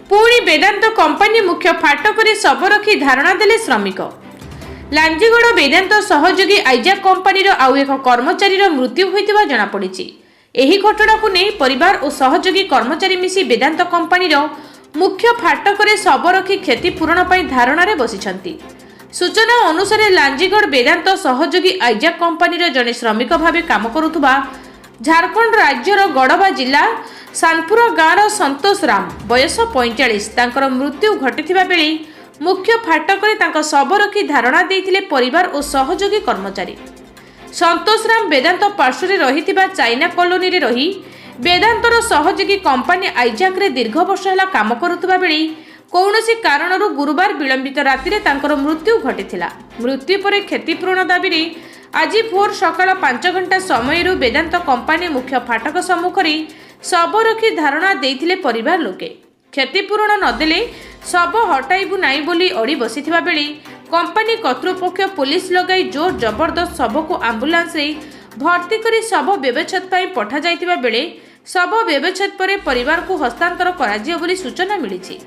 पुणी वेदांत कंपनी मुख्य फाटक शब रखी धारणा देले श्रमिक। लांजीगड़ वेदांत सहयोगी आइजा कंपनी आउ एक कर्मचारी मृत्यु होता जनापड़ी। ଏହି ଘଟଣାକୁ ନେଇ ପରିବାର ଓ ସହଯୋଗୀ କର୍ମଚାରୀ ମିଶି ବେଦାନ୍ତ କମ୍ପାନୀର ମୁଖ୍ୟ ଫାଟକରେ ଶବ ରଖି କ୍ଷତିପୂରଣ ପାଇଁ ଧାରଣାରେ ବସିଛନ୍ତି। ସୂଚନା ଅନୁସାରେ ଲାଞ୍ଜିଗଡ଼ ବେଦାନ୍ତ ସହଯୋଗୀ ଆଇଜା କମ୍ପାନୀର ଜଣେ ଶ୍ରମିକ ଭାବେ କାମ କରୁଥିବା ଝାରଖଣ୍ଡ ରାଜ୍ୟର ଗଡ଼ବା ଜିଲ୍ଲା ସାନପୁର ଗାଁର ସନ୍ତୋଷ ରାମ ବୟସ 45 ତାଙ୍କର ମୃତ୍ୟୁ ଘଟିଥିବା ବେଳେ ମୁଖ୍ୟ ଫାଟକରେ ତାଙ୍କ ଶବ ରଖି ଧାରଣା ଦେଇଥିଲେ ପରିବାର ଓ ସହଯୋଗୀ କର୍ମଚାରୀ। संतोष राम वेदांत पार्श्व रही चाइना कॉलोनी रे रही वेदांतर सहयोगी कंपनी आइजाक दीर्घ वर्ष है काम करुवा बेले कौनसी कारणरू गुरुवार विलंबित राति मृत्यु घटी। मृत्यु पर क्षतिपूरण दाबी आज भोर सकाळ 5 घंटा समय वेदांत कंपनी मुख्य फाटक सम्मुखें शब रखी धारणा देइथिले परिवार लोके। क्षतिपूरण नदेले शब हटाइबु नाई बोली अड़ी बसिथिबा बेले कंपनी कर्तृपक्ष पुलिस लगाई जोर जबरदस्त शव को आंबुलांस रे भर्ती करी शव व्यवच्छेद पर पठा जाइतिबा बेले शव व्यवच्छेद पर परिवार को हस्तांतर करा जियो बोली सूचना मिली।